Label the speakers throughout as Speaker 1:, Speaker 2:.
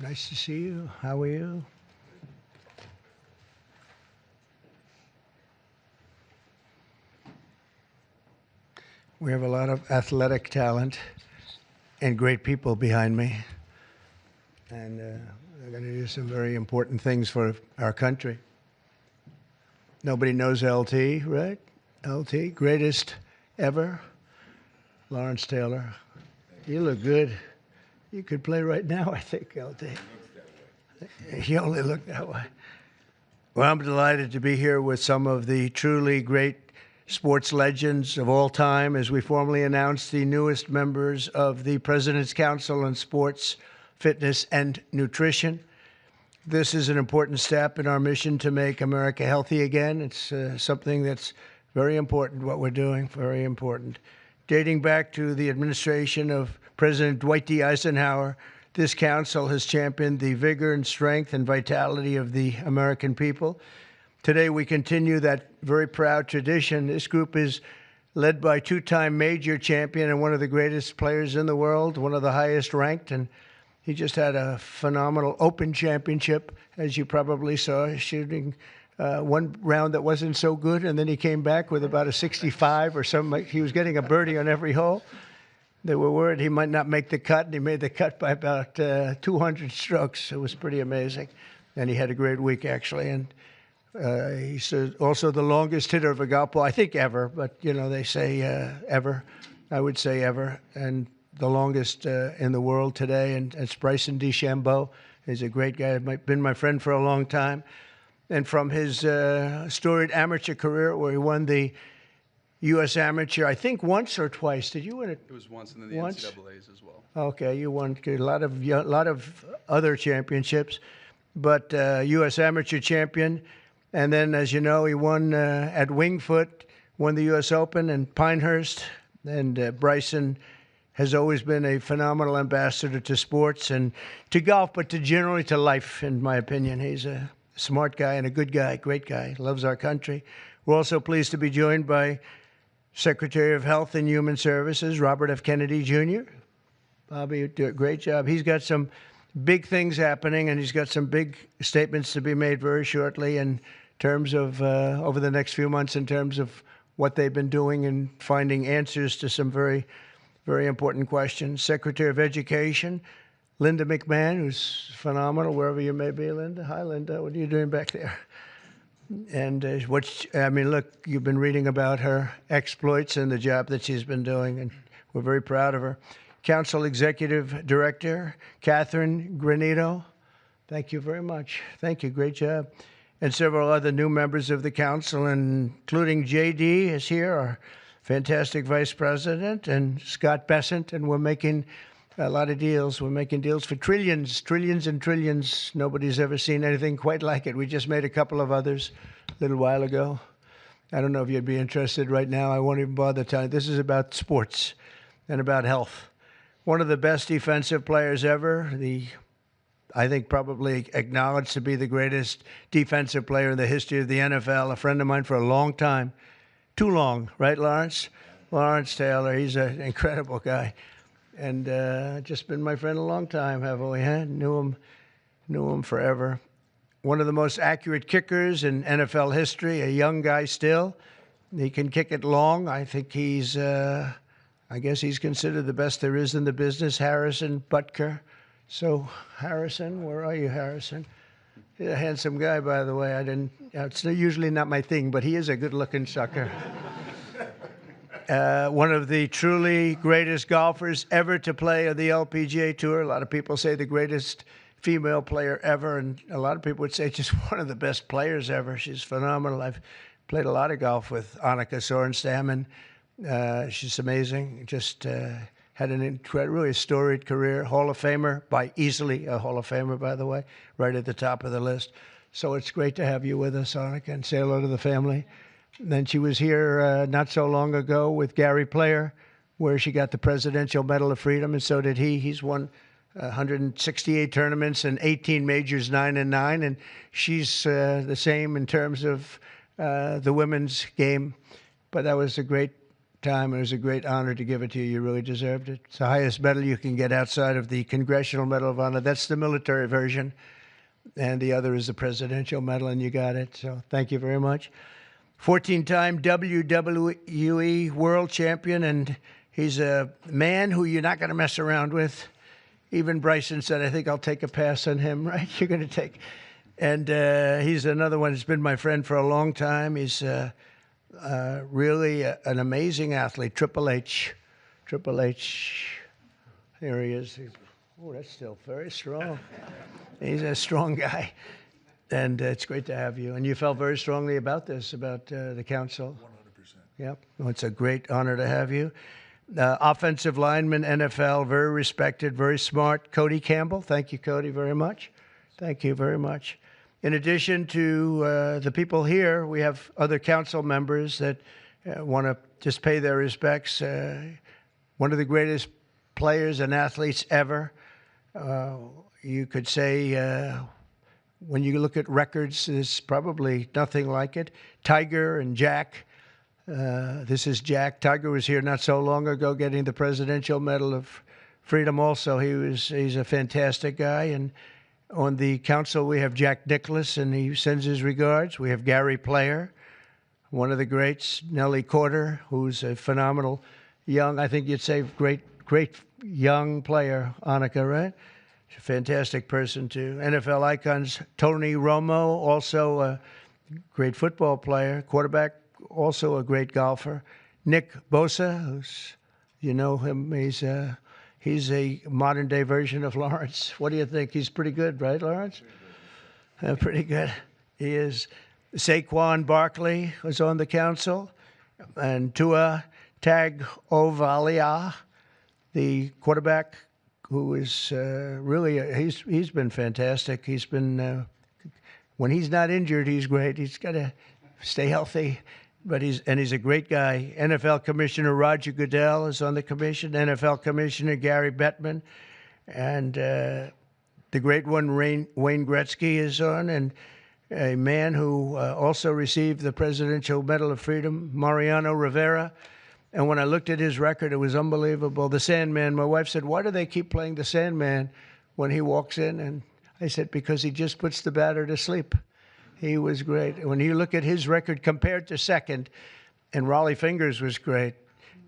Speaker 1: Nice to see you. How are you? We have a lot of athletic talent and great people behind me. And they're going to do some very important things for our country. Nobody knows LT, right? LT, greatest ever. Lawrence Taylor. You look good. You could play right now, I think, LT. You only look that way. Well, I'm delighted to be here with some of the truly great sports legends of all time as we formally announce the newest members of the President's Council on Sports, Fitness, and Nutrition. This is an important step in our mission to make America healthy again. It's something that's very important, what we're doing, very important. Dating back to the administration of President Dwight D. Eisenhower, this council has championed the vigor and strength and vitality of the American people. Today, we continue that very proud tradition. This group is led by two-time major champion and one of the greatest players in the world, one of the highest ranked, and he just had a phenomenal Open Championship, as you probably saw, shooting one round that wasn't so good, and then he came back with about a 65 or something. He was getting a birdie on every hole. They were worried he might not make the cut, and he made the cut by about 200 strokes. It was pretty amazing, and he had a great week, actually. And he's also the longest hitter of a golf ball, I think ever, but, you know, they say ever. I would say ever. And the longest in the world today, and it's Bryson DeChambeau. He's a great guy, been my friend for a long time. And from his storied amateur career, where he won the U.S. Amateur, I think once or twice. Did you win it?
Speaker 2: It was once, and then the NCAAs as well.
Speaker 1: Okay, you won a lot of other championships, but U.S. Amateur champion. And then, as you know, he won at Winged Foot, won the U.S. Open in Pinehurst. And Bryson has always been a phenomenal ambassador to sports and to golf, but generally to life, in my opinion. He's a smart guy and a good guy, great guy, loves our country. We're also pleased to be joined by Secretary of Health and Human Services, Robert F. Kennedy, Jr. Bobby, you do a great job. He's got some big things happening, and he's got some big statements to be made very shortly in terms of, over the next few months, in terms of what they've been doing and finding answers to some very, very important questions. Secretary of Education, Linda McMahon, who's phenomenal, wherever you may be, Linda. Hi, Linda. What are you doing back there? And look, you've been reading about her exploits and the job that she's been doing, and we're very proud of her. Council Executive Director, Catherine Granito. Thank you very much. Thank you. Great job. And several other new members of the council, including J.D. is here, our fantastic vice president, and Scott Bessent, and we're making a lot of deals. We're making deals for trillions, trillions and trillions. Nobody's ever seen anything quite like it. We just made a couple of others a little while ago. I don't know if you'd be interested right now. I won't even bother telling you. This is about sports and about health. One of the best defensive players ever, I think probably acknowledged to be the greatest defensive player in the history of the NFL, a friend of mine for a long time. Too long, right, Lawrence? Lawrence Taylor, he's an incredible guy. And just been my friend a long time, haven't we? Huh? Knew him forever. One of the most accurate kickers in NFL history, a young guy still. He can kick it long. I think I guess he's considered the best there is in the business, Harrison Butker. So, Harrison, where are you, Harrison? He's a handsome guy, by the way. It's usually not my thing, but he is a good-looking sucker. One of the truly greatest golfers ever to play on the LPGA Tour. A lot of people say the greatest female player ever, and a lot of people would say just one of the best players ever. She's phenomenal. I've played a lot of golf with Annika Sorenstam, and she's amazing. Just had an really storied career. Hall of Famer, easily a Hall of Famer, by the way, right at the top of the list. So it's great to have you with us, Annika, and say hello to the family. And then she was here not so long ago with Gary Player, where she got the Presidential Medal of Freedom, and so did he. He's won 168 tournaments and 18 majors, 9-9, and she's the same in terms of the women's game. But that was a great time. It was a great honor to give it to you. You really deserved it. It's the highest medal you can get outside of the Congressional Medal of Honor. That's the military version. And the other is the Presidential Medal, and you got it. So thank you very much. 14-time WWE World Champion, and he's a man who you're not going to mess around with. Even Bryson said, I think I'll take a pass on him, right? You're going to take. And he's another one who's been my friend for a long time. He's really an amazing athlete. Triple H. Triple H. Here he is. Oh, that's still very strong. He's a strong guy. And it's great to have you. And you felt very strongly about this, about the council.
Speaker 3: 100%.
Speaker 1: Yep. Well, it's a great honor to have you. Offensive lineman, NFL, very respected, very smart. Cody Campbell. Thank you, Cody, very much. Thank you very much. In addition to the people here, we have other council members that want to just pay their respects. One of the greatest players and athletes ever. You could say, when you look at records, there's probably nothing like it. Tiger and Jack. This is Jack. Tiger was here not so long ago getting the Presidential Medal of Freedom also. He's a fantastic guy. And on the council, we have Jack Nicklaus, and he sends his regards. We have Gary Player, one of the greats. Nellie Corder, who's a phenomenal young, I think you'd say great young player. Annika, right? She's a fantastic person, too. NFL icons, Tony Romo, also a great football player. Quarterback, also a great golfer. Nick Bosa, who's, you know him, he's a modern-day version of Lawrence. What do you think? He's pretty good, right, Lawrence? Pretty good. He is. Saquon Barkley was on the council. And Tua Tagovailoa, the quarterback, who is really, he's been fantastic. He's been, when he's not injured, he's great. He's got to stay healthy. But he's a great guy. NFL Commissioner Roger Goodell is on the commission. NFL Commissioner Gary Bettman. And the great one, Wayne Gretzky, is on. And a man who also received the Presidential Medal of Freedom, Mariano Rivera. And when I looked at his record, it was unbelievable. The Sandman, my wife said, why do they keep playing the Sandman when he walks in? And I said, because he just puts the batter to sleep. He was great. When you look at his record compared to second, and Raleigh Fingers was great,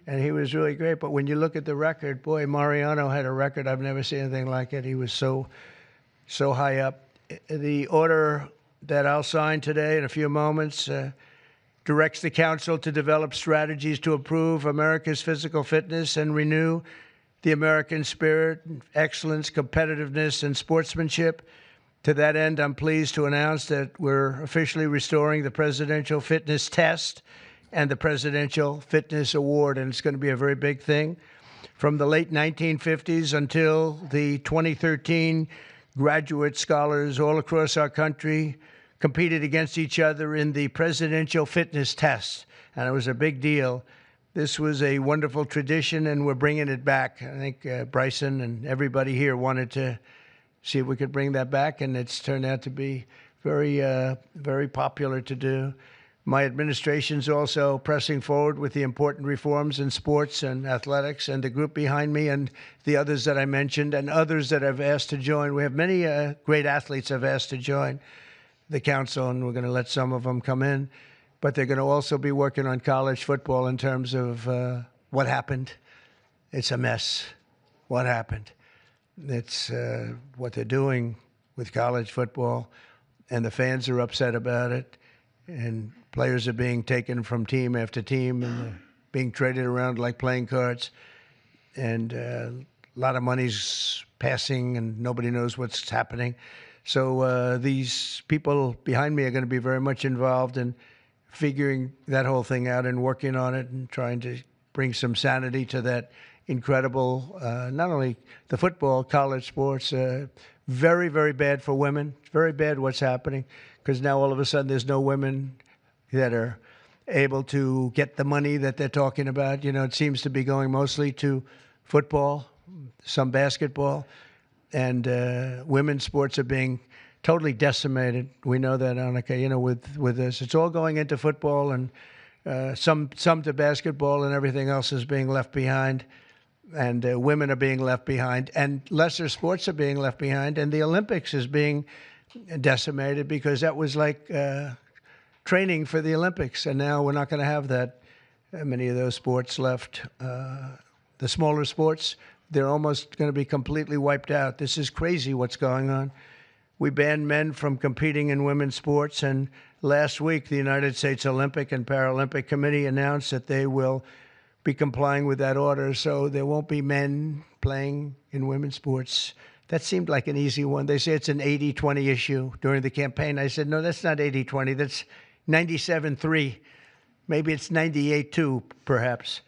Speaker 1: and he was really great. But when you look at the record, boy, Mariano had a record. I've never seen anything like it. He was so high up. The order that I'll sign today in a few moments directs the council to develop strategies to improve America's physical fitness and renew the American spirit, excellence, competitiveness, and sportsmanship. To that end, I'm pleased to announce that we're officially restoring the Presidential Fitness Test and the Presidential Fitness Award, and it's going to be a very big thing. From the late 1950s until the 2013, graduate scholars all across our country competed against each other in the Presidential Fitness Test, and it was a big deal. This was a wonderful tradition, and we're bringing it back. I think Bryson and everybody here wanted to see if we could bring that back, and it's turned out to be very popular to do. My administration's also pressing forward with the important reforms in sports and athletics, and the group behind me and the others that I mentioned and others that I've asked to join. We have many great athletes I've asked to join the council, and we're going to let some of them come in. But they're going to also be working on college football in terms of what happened. It's a mess. What happened? It's what they're doing with college football, and the fans are upset about it, and players are being taken from team after team and being traded around like playing cards, and a lot of money's passing, and nobody knows what's happening. So these people behind me are going to be very much involved in figuring that whole thing out and working on it and trying to bring some sanity to that incredible, not only the football, college sports, very, very bad for women. It's very bad what's happening, because now all of a sudden there's no women that are able to get the money that they're talking about. You know, it seems to be going mostly to football, some basketball, and women's sports are being totally decimated. We know that, Annika, you know, with this. It's all going into football, and some to basketball, and everything else is being left behind. And women are being left behind, and lesser sports are being left behind, and the Olympics is being decimated because that was like training for the Olympics, and now we're not going to have that many of those sports left. The smaller sports, they're almost going to be completely wiped out. This is crazy what's going on. We banned men from competing in women's sports, and last week the United States Olympic and Paralympic Committee announced that they will be complying with that order, so there won't be men playing in women's sports. That seemed like an easy one. They say it's an 80-20 issue during the campaign. I said, no, that's not 80-20. That's 97-3. Maybe it's 98-2, perhaps.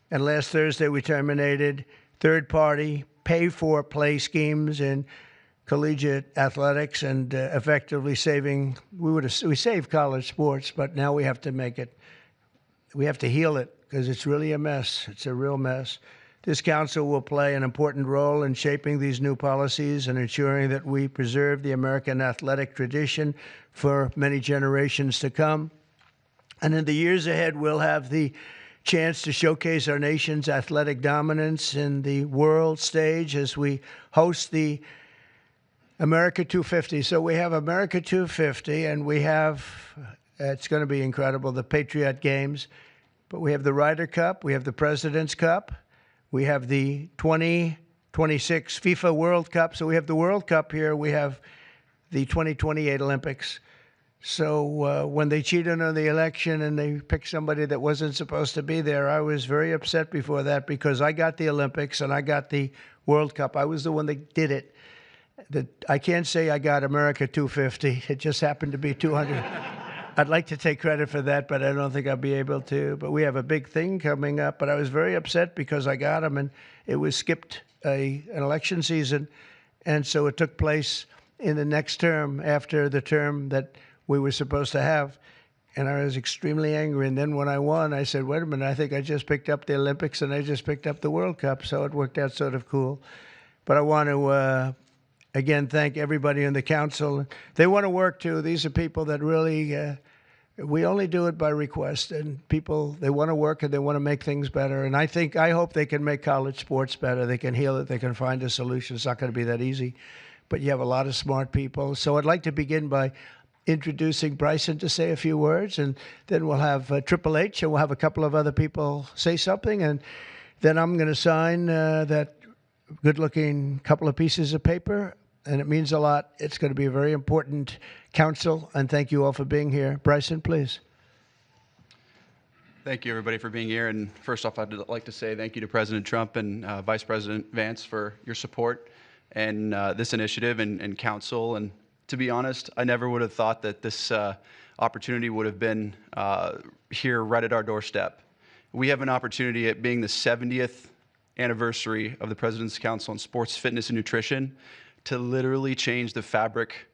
Speaker 1: And last Thursday, we terminated third-party pay-for-play schemes in collegiate athletics and effectively we saved college sports, but now we have to heal it, because it's really a mess. It's a real mess. This council will play an important role in shaping these new policies and ensuring that we preserve the American athletic tradition for many generations to come. And in the years ahead, we'll have the chance to showcase our nation's athletic dominance in the world stage as we host the America 250. So we have America 250, and we have, it's going to be incredible, the Patriot Games. But we have the Ryder Cup, we have the President's Cup, we have the 2026 FIFA World Cup. So we have the World Cup here, we have the 2028 Olympics. So when they cheated on the election and they picked somebody that wasn't supposed to be there, I was very upset before that, because I got the Olympics and I got the World Cup. I was the one that did it. I can't say I got America 250. It just happened to be 200. I'd like to take credit for that, but I don't think I'll be able to. But we have a big thing coming up. But I was very upset because I got them, and it was skipped an election season. And so it took place in the next term, after the term that we were supposed to have. And I was extremely angry. And then when I won, I said, wait a minute, I think I just picked up the Olympics and I just picked up the World Cup. So it worked out sort of cool. But I want to again, thank everybody in the council. They want to work, too. These are people that really, we only do it by request. And people, they want to work and they want to make things better. And I hope they can make college sports better. They can heal it. They can find a solution. It's not going to be that easy. But you have a lot of smart people. So I'd like to begin by introducing Bryson to say a few words. And then we'll have Triple H, and we'll have a couple of other people say something. And then I'm going to sign that good-looking couple of pieces of paper. And it means a lot. It's going to be a very important council, and thank you all for being here. Bryson, please.
Speaker 2: Thank you, everybody, for being here. And first off, I'd like to say thank you to President Trump and Vice President Vance for your support and this initiative and council. And to be honest, I never would have thought that this opportunity would have been here right at our doorstep. We have an opportunity at being the 70th anniversary of the President's Council on Sports, Fitness, and Nutrition to literally change the fabric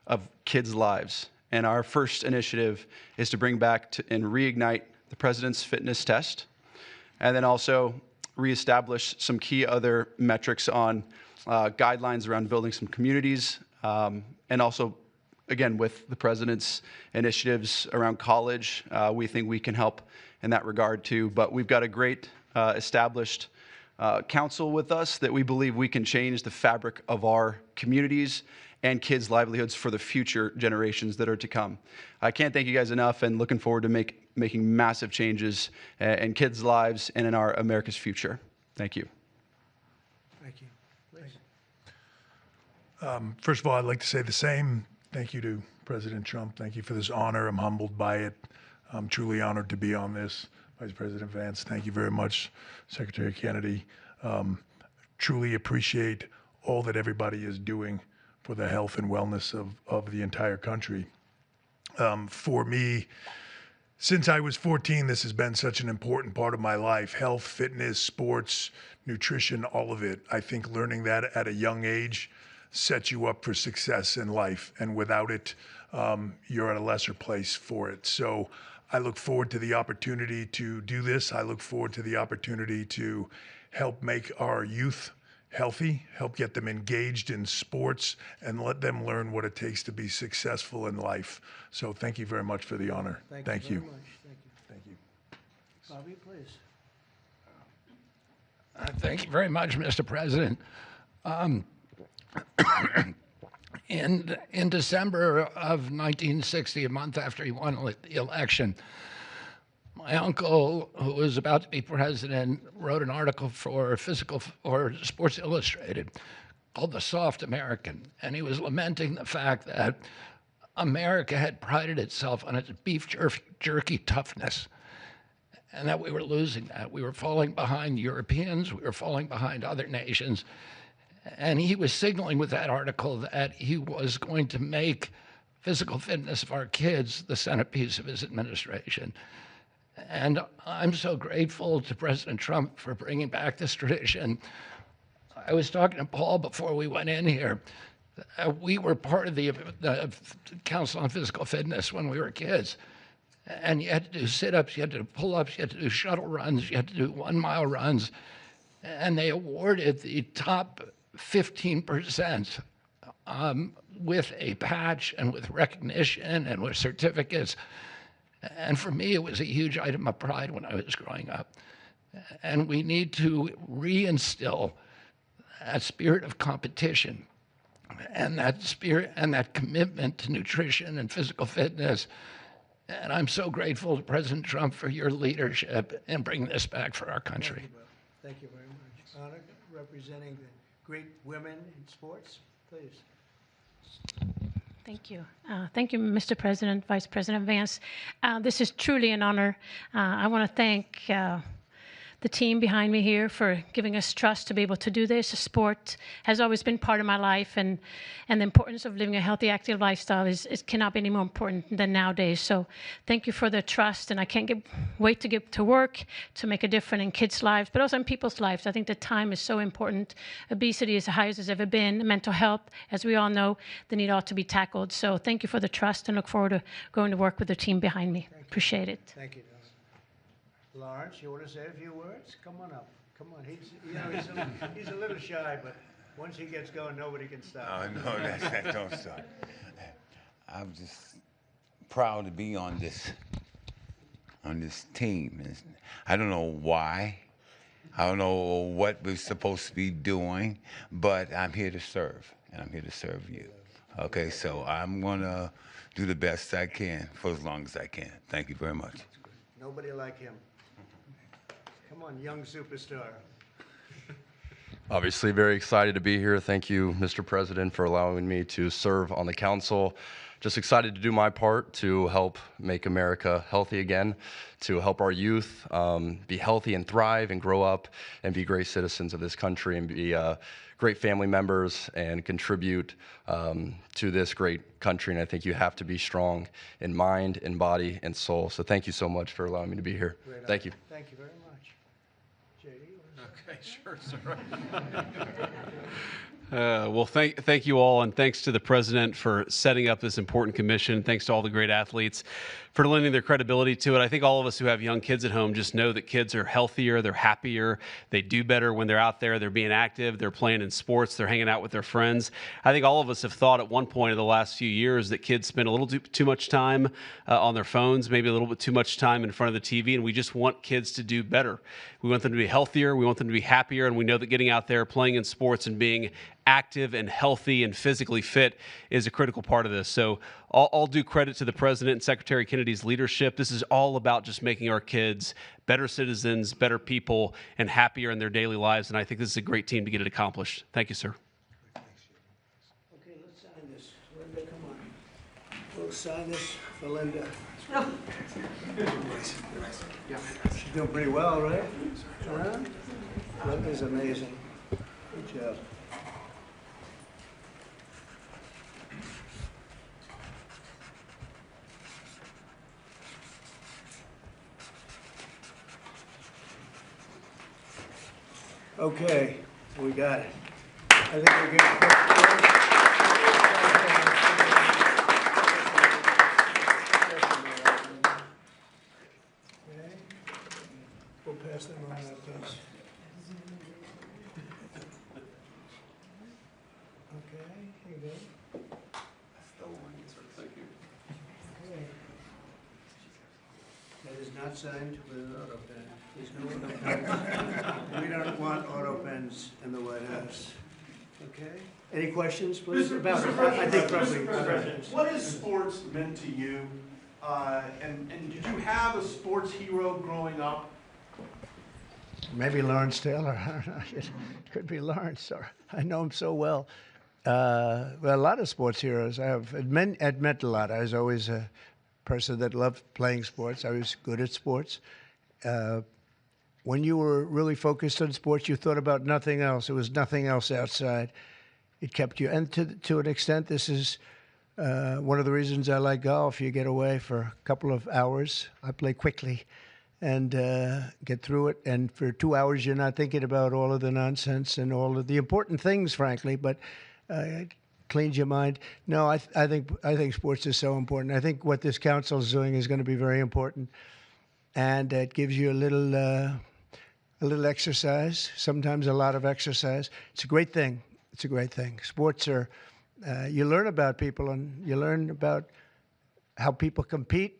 Speaker 2: of kids' lives. And our first initiative is to bring back and reignite the President's Fitness Test, and then also reestablish some key other metrics on guidelines around building some communities, and also, again, with the President's initiatives around college, we think we can help in that regard too. But we've got a great established council with us that we believe we can change the fabric of our communities and kids' livelihoods for the future generations that are to come. I can't thank you guys enough, and looking forward to making massive changes in kids' lives and in our America's future. Thank you.
Speaker 1: Thank you.
Speaker 3: First of all, I'd like to say the same. Thank you to President Trump. Thank you for this honor. I'm humbled by it. I'm truly honored to be on this. Vice President Vance, thank you very much. Secretary Kennedy, truly appreciate all that everybody is doing for the health and wellness of the entire country. For me, since I was 14, this has been such an important part of my life. Health, fitness, sports, nutrition, all of it. I think learning that at a young age sets you up for success in life. And without it, you're at a lesser place for it. So I look forward to the opportunity to do this. I look forward to the opportunity to help make our youth healthy, help get them engaged in sports, and let them learn what it takes to be successful in life. So thank you very much for the honor.
Speaker 1: Thank you.
Speaker 3: Thank you.
Speaker 1: Thank you. Bobby, please.
Speaker 4: Thank you very much, Mr. President. In December of 1960, a month after he won the election, my uncle, who was about to be president, wrote an article for Sports Illustrated called "The Soft American," and he was lamenting the fact that America had prided itself on its beef jerky toughness, and that we were losing that. We were falling behind Europeans. We were falling behind other nations. And he was signaling with that article that he was going to make physical fitness of our kids the centerpiece of his administration. And I'm so grateful to President Trump for bringing back this tradition. I was talking to Paul before we went in here. We were part of the Council on Physical Fitness when we were kids. And you had to do sit-ups, you had to do pull-ups, you had to do shuttle runs, you had to do 1-mile runs. And they awarded the top 15% with a patch and with recognition and with certificates. And for me, it was a huge item of pride when I was growing up. And we need to reinstill that spirit of competition and that spirit and that commitment to nutrition and physical fitness. And I'm so grateful to President Trump for your leadership in bringing this back for our country.
Speaker 1: Thank you very much. Anna, representing the great women in sports, please.
Speaker 5: Thank you. Thank you, Mr. President, Vice President Vance. This is truly an honor. I want to thank the team behind me here for giving us trust to be able to do this. Sport has always been part of my life, and the importance of living a healthy, active lifestyle cannot be any more important than nowadays. So thank you for the trust, and I can't wait to get to work to make a difference in kids' lives, but also in people's lives. I think the time is so important. Obesity is the highest it's ever been. Mental health, as we all know, the need ought to be tackled. So thank you for the trust, and look forward to going to work with the team behind me. Appreciate it.
Speaker 1: Thank you, Donna. Lawrence, you want to say a few words? Come on up. Come on. He's a little shy, but once he gets going, nobody can stop.
Speaker 6: Oh, no, that don't stop. I'm just proud to be on this team. I don't know why. I don't know what we're supposed to be doing, but I'm here to serve, and I'm here to serve you. Okay, so I'm going to do the best I can for as long as I can. Thank you very much.
Speaker 1: Nobody like him. Come on, young superstar.
Speaker 7: Obviously very excited to be here. Thank you, Mr. President, for allowing me to serve on the council. Just excited to do my part to help make America healthy again, to help our youth be healthy and thrive and grow up and be great citizens of this country and be great family members and contribute to this great country. And I think you have to be strong in mind, in body, and soul. So thank you so much for allowing me to be here. Thank you.
Speaker 1: Thank you very much. JD?
Speaker 2: Okay, sure, sir. Well, thank you all, and thanks to the president for setting up this important commission. Thanks to all the great athletes for lending their credibility to it. I think all of us who have young kids at home just know that kids are healthier, they're happier, they do better when they're out there, they're being active, they're playing in sports, they're hanging out with their friends. I think all of us have thought at one point in the last few years that kids spend a little too much time on their phones, maybe a little bit too much time in front of the TV, and we just want kids to do better. We want them to be healthier, we want them to be happier, and we know that getting out there, playing in sports, and being active and healthy and physically fit is a critical part of this. So all due credit to the President and Secretary Kennedy's leadership. This is all about just making our kids better citizens, better people, and happier in their daily lives. And I think this is a great team to get it accomplished. Thank you, sir.
Speaker 1: Okay, let's sign this. Linda, come on. We'll sign this for Linda. She's doing pretty well, right? Linda's amazing. Good job. Okay, we got it. I think we're good. Okay. We'll pass them around, please. Okay, here you go. Thank you. Okay. That is Not signed with an auto pen. There's no auto pens. We don't want auto pens in the White House. Okay? Any questions, please? About it. I think probably.
Speaker 8: What is sports meant to you? And did you have a sports hero growing up?
Speaker 1: Maybe Lawrence Taylor. I don't know. It could be Lawrence. Or I know him so well. Well, a lot of sports heroes. It meant a lot. I was always a person that loved playing sports. I was good at sports. When you were really focused on sports, you thought about nothing else. There was nothing else outside. It kept you. And to an extent, this is one of the reasons I like golf. You get away for a couple of hours. I play quickly and get through it. And for 2 hours, you're not thinking about all of the nonsense and all of the important things, frankly, but it cleans your mind. No, I think sports is so important. I think what this council is doing is going to be very important. And it gives you a little exercise, sometimes a lot of exercise. It's a great thing. It's a great thing. Sports are, you learn about people and you learn about how people compete.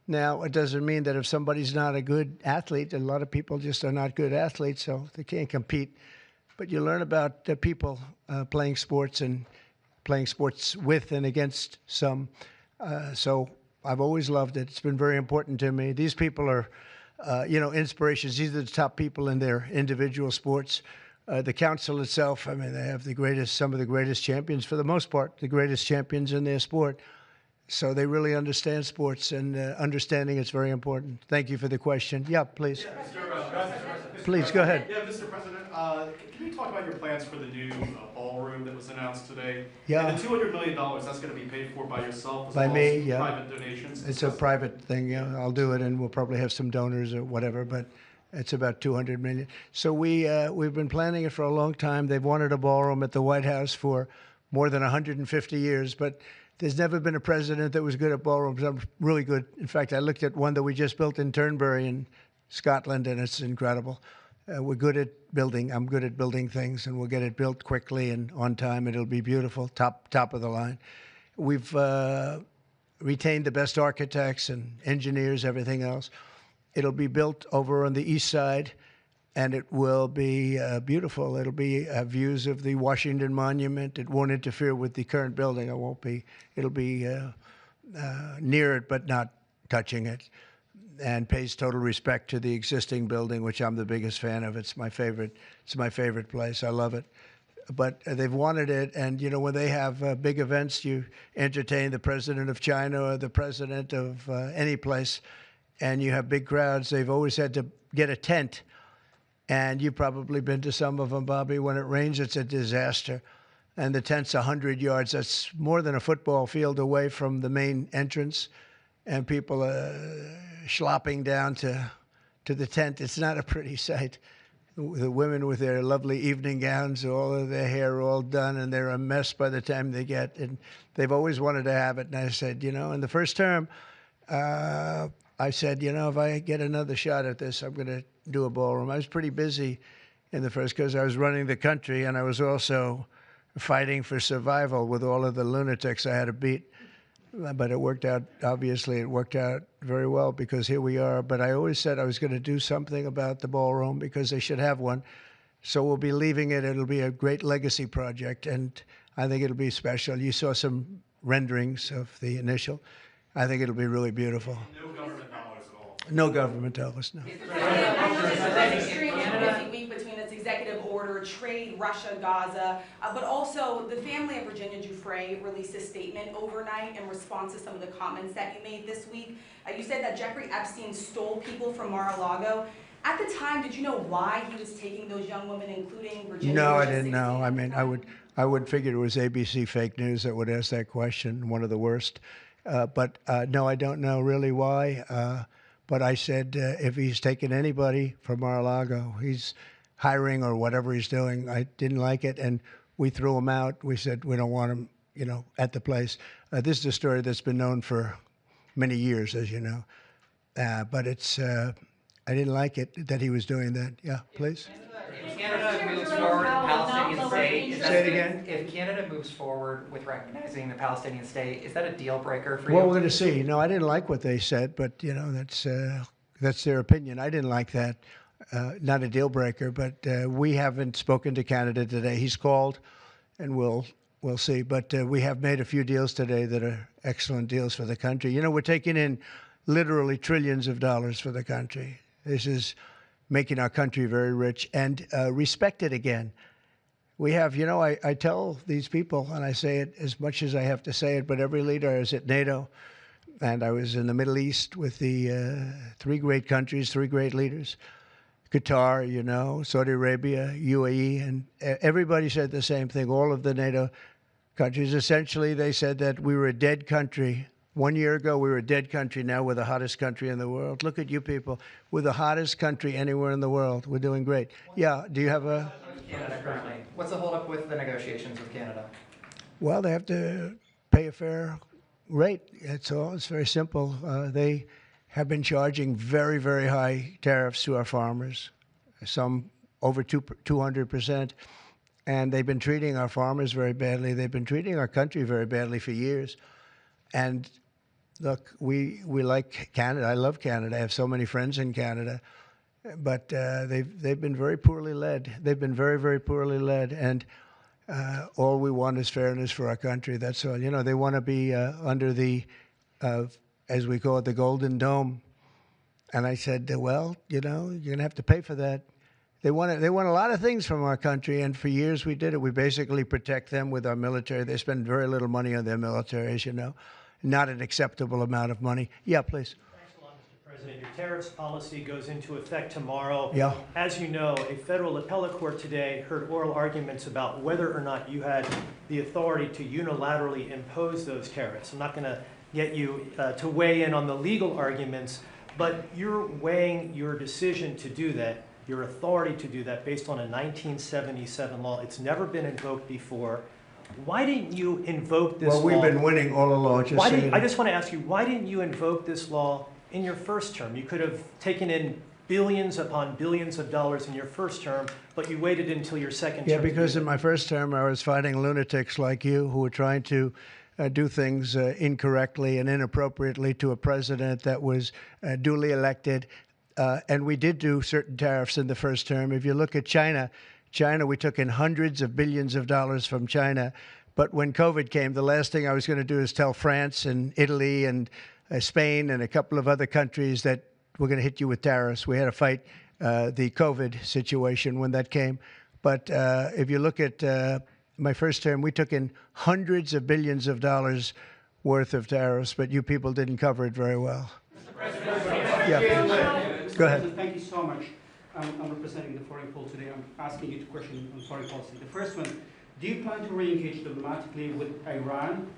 Speaker 1: Now, it doesn't mean that if somebody's not a good athlete, a lot of people just are not good athletes, so they can't compete. But you learn about people playing sports and playing sports with and against some. So I've always loved it. It's been very important to me. These people are, inspirations. These are the top people in their individual sports. The council itself, I mean, they have some of the greatest champions, for the most part, the greatest champions in their sport. So they really understand sports, and understanding it's very important. Thank you for the question. Yeah, please. Please, go ahead.
Speaker 8: Yeah, Mr. President, can you talk about your plans for the new ballroom that was announced today?
Speaker 1: Yeah.
Speaker 8: And the $200 million, that's going to be paid for by yourself as
Speaker 1: By
Speaker 8: well
Speaker 1: me,
Speaker 8: as
Speaker 1: yeah.
Speaker 8: private donations?
Speaker 1: It's a private thing. Yeah, I'll do it, and we'll probably have some donors or whatever, but it's about $200 million. So we've been planning it for a long time. They've wanted a ballroom at the White House for more than 150 years, but there's never been a president that was good at ballrooms. I'm really good. In fact, I looked at one that we just built in Turnberry in Scotland, and it's incredible. We're good at building. I'm good at building things, and we'll get it built quickly and on time. It'll be beautiful, top of the line. We've retained the best architects and engineers, everything else. It'll be built over on the east side, and it will be beautiful. It'll be views of the Washington Monument. It won't interfere with the current building. It'll be near it, but not touching it, and pays total respect to the existing building, which I'm the biggest fan of. It's my favorite. It's my favorite place. I love it. But they've wanted it, and when they have big events, you entertain the president of China or the president of any place, and you have big crowds. They've always had to get a tent. And you've probably been to some of them, Bobby. When it rains, it's a disaster. And the tent's 100 yards. That's more than a football field away from the main entrance. And people are schlopping down to the tent. It's not a pretty sight. The women with their lovely evening gowns, all of their hair all done, and they're a mess by the time they get. And they've always wanted to have it. And I said, in the first term, I said, if I get another shot at this, I'm going to do a ballroom. I was pretty busy in the first because I was running the country, and I was also fighting for survival with all of the lunatics I had to beat. But it worked out, obviously, it worked out very well because here we are. But I always said I was going to do something about the ballroom because they should have one. So we'll be leaving it. It'll be a great legacy project, and I think it'll be special. You saw some renderings of the initial. I think it'll be really beautiful.
Speaker 8: No government dollars at all.
Speaker 1: No government dollars, no.
Speaker 9: Canada week between its executive order, trade, Russia, Gaza, but also the family of Virginia Giuffre released a statement overnight in response to some of the comments that you made this week. You said that Jeffrey Epstein stole people from Mar-a-Lago. At the time, did you know why he was taking those young women, including Virginia?
Speaker 1: No, I didn't know. I mean, I would figure it was ABC fake news that would ask that question, one of the worst. But no, I don't know really why. But I said, if he's taking anybody from Mar-a-Lago, he's hiring or whatever he's doing. I didn't like it, and we threw him out. We said we don't want him, at the place. This is a story that's been known for many years, as you know. But it's, I didn't like it that he was doing that. Yeah, please.
Speaker 10: If Canada moves forward with Palestinian state,
Speaker 1: Say it again.
Speaker 10: If Canada moves forward with recognizing the Palestinian state, is that a deal breaker for you?
Speaker 1: Well, we're going to see. No, I didn't like what they said, but that's That's their opinion. I didn't like that. Not a deal breaker, but we haven't spoken to Canada today. He's called, and we'll see. But we have made a few deals today that are excellent deals for the country. You know, we're taking in literally trillions of dollars for the country. This is making our country very rich and respected again. We have, you know, I tell these people, and I say it as much as I have to say it, but every leader is at NATO, and I was in the Middle East with the three great countries, three great leaders, Qatar, you know, Saudi Arabia, UAE, and everybody said the same thing. All of the NATO countries, essentially, they said that we were a dead country. 1 year ago, we were a dead country. Now we're the hottest country in the world. Look at you people. We're the hottest country anywhere in the world. We're doing great. Yeah, do you have a...
Speaker 10: Canada currently. What's the holdup with the negotiations with Canada?
Speaker 1: Well, they have to pay a fair rate. That's all. It's very simple. They have been charging very, very high tariffs to our farmers, some over 200%. And they've been treating our farmers very badly. They've been treating our country very badly for years. And look, we like Canada. I love Canada. I have so many friends in Canada. But they've been very poorly led. They've been very, very poorly led. And all we want is fairness for our country. That's all. You know, they want to be under the, as we call it, the Golden Dome. And I said, well, you know, you're going to have to pay for that. They want a lot of things from our country, and for years we did it. We basically protect them with our military. They spend very little money on their military, as you know, not an acceptable amount of money. Yeah, please.
Speaker 8: Thanks a lot, Mr. President. Your tariffs policy goes into effect tomorrow.
Speaker 1: Yeah.
Speaker 8: As you know, a federal appellate court today heard oral arguments about whether or not you had the authority to unilaterally impose those tariffs. I'm not going to get you to weigh in on the legal arguments, but you're weighing your decision to do that, your authority to do that, based on a 1977 law. It's never been invoked before. Why didn't you invoke this law?
Speaker 1: Well, we've been winning all along.
Speaker 8: I just want to ask you, why didn't you invoke this law in your first term? You could have taken in billions upon billions of dollars in your first term, but you waited until your second term.
Speaker 1: Yeah, because in my first term, I was fighting lunatics like you who were trying to do things incorrectly and inappropriately to a president that was duly elected. And we did do certain tariffs in the first term. If you look at China, we took in hundreds of billions of dollars from China. But when COVID came, the last thing I was going to do is tell France and Italy and Spain and a couple of other countries that we're going to hit you with tariffs. We had to fight the COVID situation when that came. But if you look at my first term, we took in hundreds of billions of dollars worth of tariffs, but you people didn't cover it very well.
Speaker 11: Mr. President,
Speaker 1: Go ahead.
Speaker 11: Thank you so much. I'm representing the foreign poll today. I'm asking you two questions on foreign policy. The first one, do you plan to re-engage diplomatically with Iran,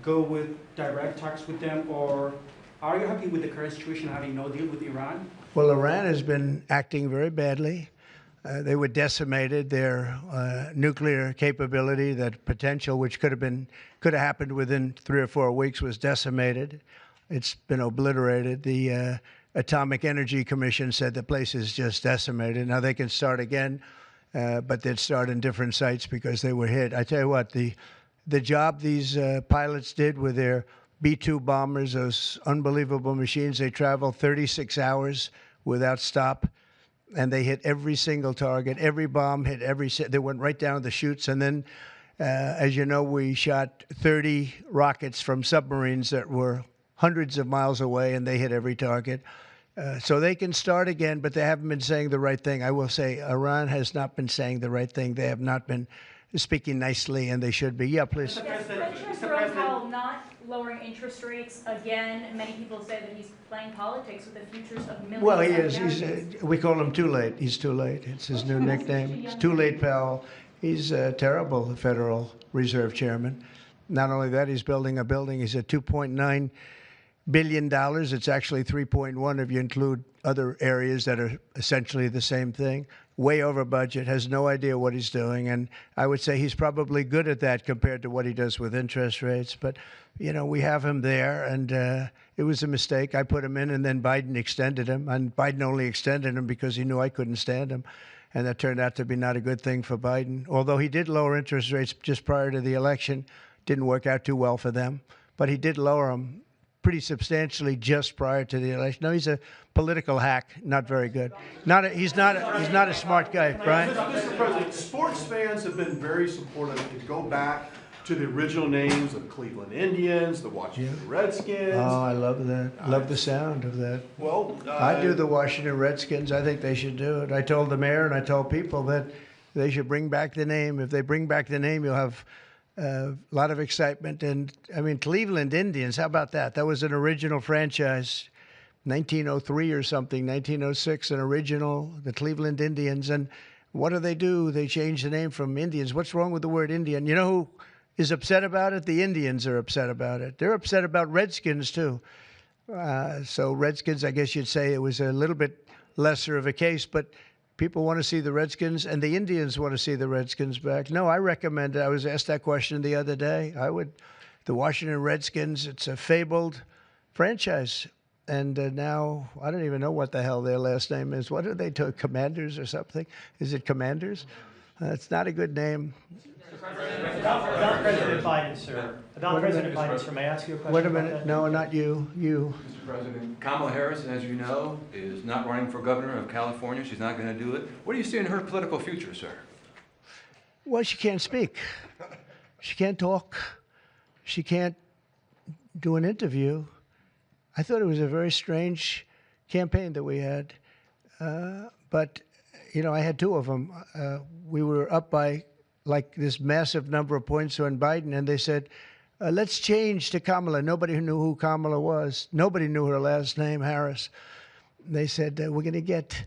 Speaker 11: go with direct talks with them, or are you happy with the current situation, having no deal with Iran?
Speaker 1: Well, Iran has been acting very badly. They were decimated. Their nuclear capability, that potential, which could have happened within 3 or 4 weeks, was decimated. It's been obliterated. The Atomic Energy Commission said the place is just decimated. Now they can start again, but they'd start in different sites because they were hit. I tell you what, the job these pilots did with their B-2 bombers, those unbelievable machines, they traveled 36 hours without stop. And they hit every single target. Every bomb hit they went right down the chutes. And then, as you know, we shot 30 rockets from submarines that were hundreds of miles away, and they hit every target. So they can start again, but they haven't been saying the right thing. I will say Iran has not been saying the right thing. They have not been speaking nicely, and they should be. Yeah, please.
Speaker 12: Yes, President Jerome Powell not lowering interest rates again. Many people say that he's playing politics with the futures of millions.
Speaker 1: Well, he
Speaker 12: of
Speaker 1: is. We call him Too Late. He's Too Late. It's his new nickname. It's Too Late Powell. He's a terrible Federal Reserve Chairman. Not only that, he's building a building. He's at $2.9 billion. It's actually 3.1 if you include other areas that are essentially the same thing. Way over budget, has no idea what he's doing. And I would say he's probably good at that compared to what he does with interest rates. But, you know, we have him there, and it was a mistake. I put him in, and then Biden extended him. And Biden only extended him because he knew I couldn't stand him. And that turned out to be not a good thing for Biden. Although he did lower interest rates just prior to the election, didn't work out too well for them. But he did lower them pretty substantially just prior to the election. No, he's a political hack, not very good. He's not a smart guy, Brian.
Speaker 13: Mr. President, sports fans have been very supportive to go back to the original names of Cleveland Indians, the Washington Redskins.
Speaker 1: Oh, I love that. Love the sound of that.
Speaker 13: Well,
Speaker 1: I do the Washington Redskins. I think they should do it. I told the mayor and I told people that they should bring back the name. If they bring back the name, you'll have a lot of excitement. And I mean, Cleveland Indians, how about that? That was an original franchise, 1903 or something, 1906, an original, the Cleveland Indians. And what do? They changed the name from Indians. What's wrong with the word Indian? You know who is upset about it? The Indians are upset about it. They're upset about Redskins, too. So Redskins, I guess you'd say it was a little bit lesser of a case, but people want to see the Redskins, and the Indians want to see the Redskins back. No, I recommend it. I was asked that question the other day. The Washington Redskins, it's a fabled franchise. And now, I don't even know what the hell their last name is. What are they, Commanders or something? Is it Commanders? It's not a good name.
Speaker 8: About President Biden, sir. About President Biden, sir. May I ask you a question?
Speaker 1: Wait a minute. No, not you. You.
Speaker 14: Mr. President, Kamala Harris, as you know, is not running for governor of California. She's not going to do it. What do you see in her political future, sir?
Speaker 1: Well, she can't speak. She can't talk. She can't do an interview. I thought it was a very strange campaign that we had. But, you know, I had two of them. We were up by like this massive number of points on Biden, and they said, let's change to Kamala. Nobody knew who Kamala was. Nobody knew her last name, Harris. They said, we're going to get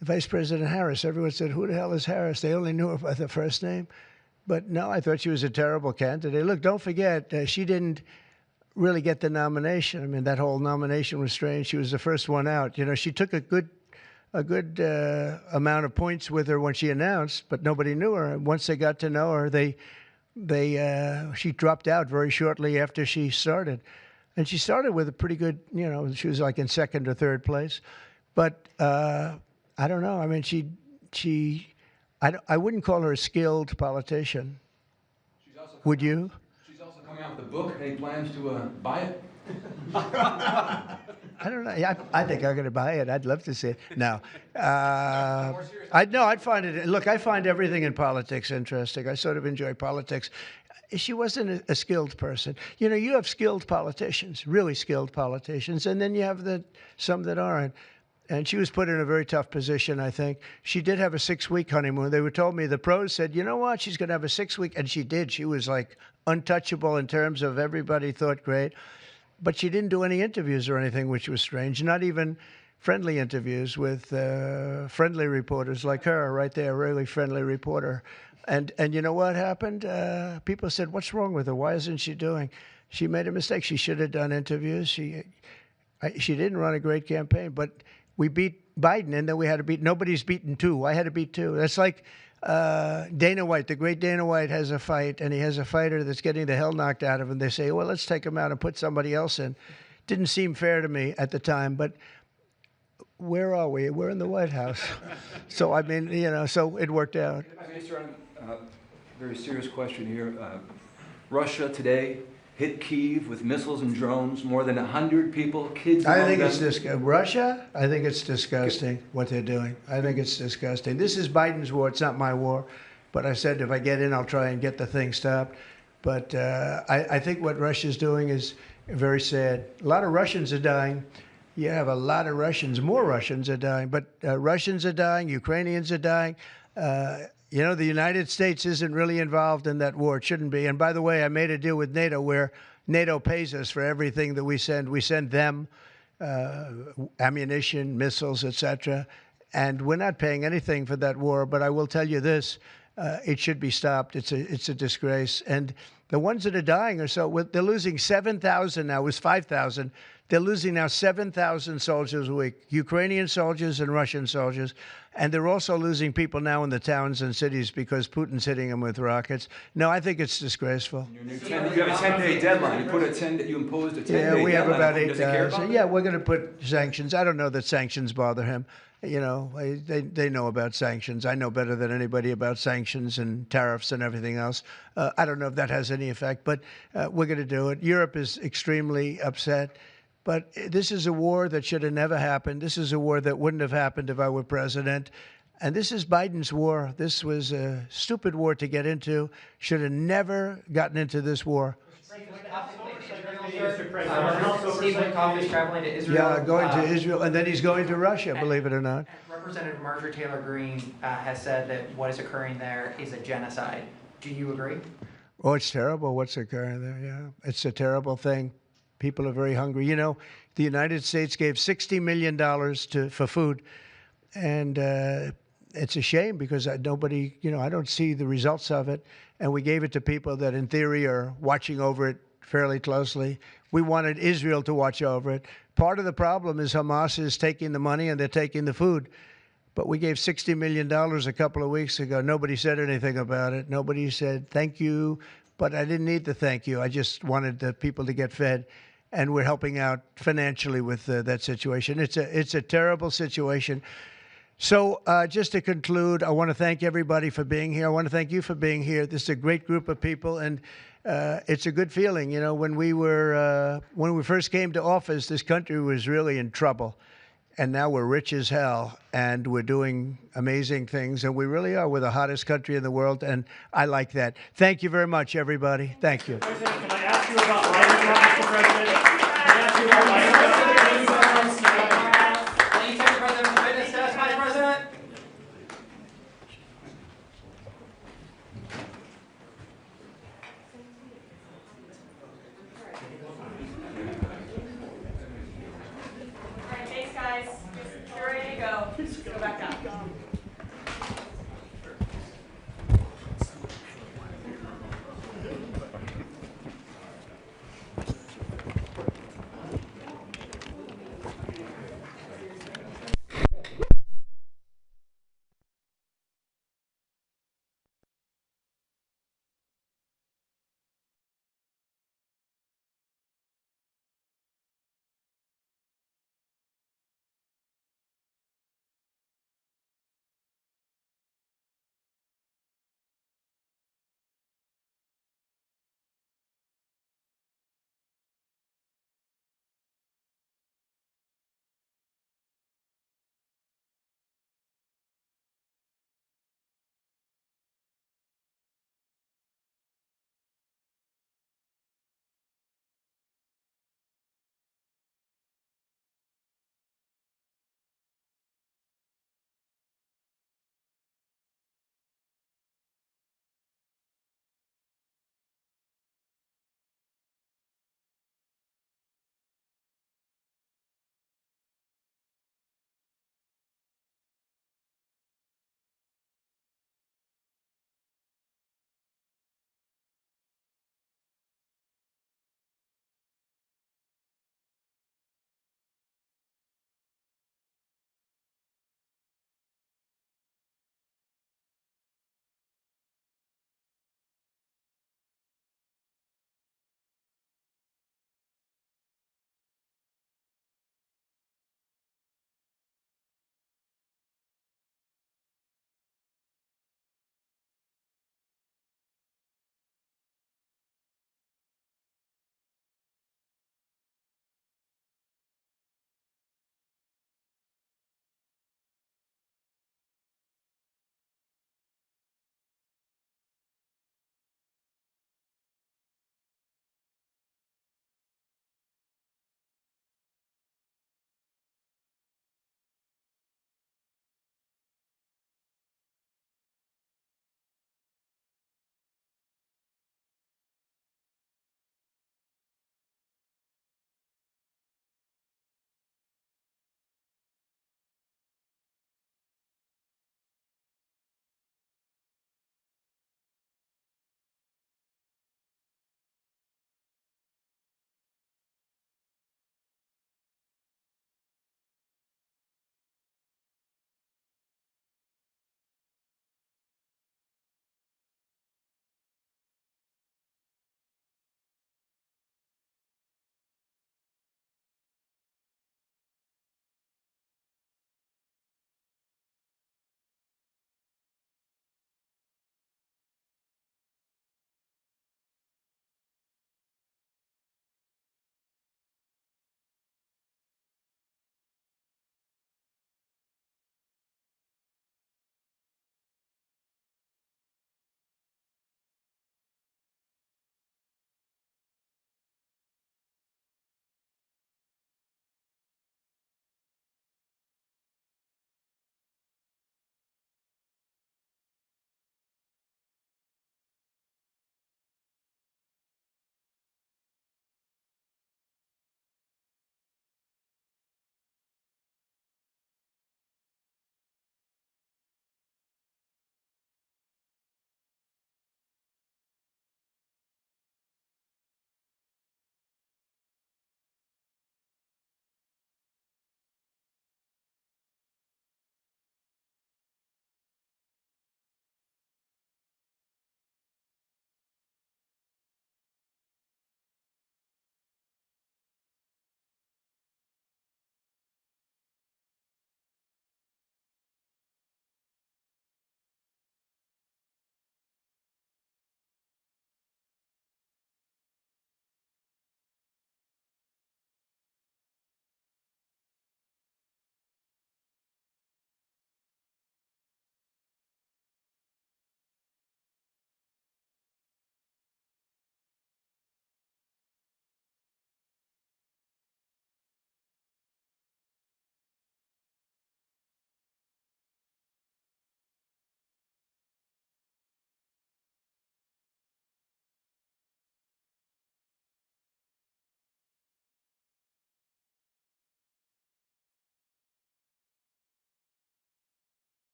Speaker 1: Vice President Harris. Everyone said, who the hell is Harris? They only knew her by the first name. But no, I thought she was a terrible candidate. Look, don't forget, she didn't really get the nomination. I mean, that whole nomination was strange. She was the first one out. You know, she took a good amount of points with her when she announced, but nobody knew her. And once they got to know her, she dropped out very shortly after she started. And she started with a pretty good, you know, she was like in second or third place. But I don't know. I mean, I wouldn't call her a skilled politician. Would you?
Speaker 14: She's also coming out with a book. Any plans to buy it?
Speaker 1: I don't know. I think I'm going to buy it. I'd love to see it. No. I'd find it. Look, I find everything in politics interesting. I sort of enjoy politics. She wasn't a skilled person. You know, you have skilled politicians, really skilled politicians, and then you have some that aren't. And she was put in a very tough position, I think. She did have a 6-week honeymoon. They told me, the pros said, you know what, she's going to have a 6-week. And she did. She was like untouchable in terms of everybody thought great. But she didn't do any interviews or anything, which was strange. Not even friendly interviews with friendly reporters like her right there, really friendly reporter. And you know what happened? People said, what's wrong with her? Why isn't she doing? She made a mistake. She should have done interviews. She didn't run a great campaign, but we beat Biden, and then we had to beat, nobody's beaten two. I had to beat two. That's like Dana White, the great Dana White has a fight, and he has a fighter that's getting the hell knocked out of him. They say, well, let's take him out and put somebody else in. Didn't seem fair to me at the time, but where are we? We're in the White House. So, I mean, you know, so it worked out.
Speaker 14: Mr. Very serious question here. Russia today hit Kyiv with missiles and drones, more than 100 people, kids.
Speaker 1: I think it's disgusting. Russia, I think it's disgusting what they're doing. I think it's disgusting. This is Biden's war. It's not my war. But I said if I get in, I'll try and get the thing stopped. But I think what Russia's doing is very sad. A lot of Russians are dying. You have a lot of Russians. More Russians are dying. But Russians are dying. Ukrainians are dying. You know, the United States isn't really involved in that war. It shouldn't be. And by the way, I made a deal with NATO where NATO pays us for everything that we send. We send them ammunition, missiles, etc. And we're not paying anything for that war. But I will tell you this, it should be stopped. It's a disgrace. And the ones that are dying are they're losing 7,000 now. It was 5,000. They're losing now 7,000 soldiers a week, Ukrainian soldiers and Russian soldiers. And they're also losing people now in the towns and cities because Putin's hitting them with rockets. No, I think it's disgraceful.
Speaker 14: You have a 10-day deadline. You imposed a 10-day deadline.
Speaker 1: Yeah, we have about 8,000. Yeah, we're going to put sanctions. I don't know that sanctions bother him. You know, they know about sanctions. I know better than anybody about sanctions and tariffs and everything else. I don't know if that has any effect, but we're going to do it. Europe is extremely upset. But this is a war that should have never happened. This is a war that wouldn't have happened if I were president. And this is Biden's war. This was a stupid war to get into. Should have never gotten into this war.
Speaker 10: Steve Witkoff is traveling to Israel.
Speaker 1: Yeah, going to Israel, and then he's going to Russia, believe it or not.
Speaker 10: Representative Marjorie Taylor Greene has said that what is occurring there is a genocide. Do you agree?
Speaker 1: Oh, it's terrible what's occurring there, yeah. It's a terrible thing. People are very hungry. You know, the United States gave $60 million for food, and it's a shame because nobody, you know, I don't see the results of it. And we gave it to people that in theory are watching over it fairly closely. We wanted Israel to watch over it. Part of the problem is Hamas is taking the money and they're taking the food. But we gave $60 million a couple of weeks ago. Nobody said anything about it. Nobody said thank you, but I didn't need to thank you. I just wanted the people to get fed. And we're helping out financially with that situation. It's a terrible situation. So just to conclude, I want to thank everybody for being here. I want to thank you for being here. This is a great group of people, and it's a good feeling. You know, when we first came to office, this country was really in trouble, and now we're rich as hell, and we're doing amazing things, and we really are. We're the hottest country in the world, and I like that. Thank you very much, everybody. Thank you.
Speaker 8: President, can I ask you about Mr. President?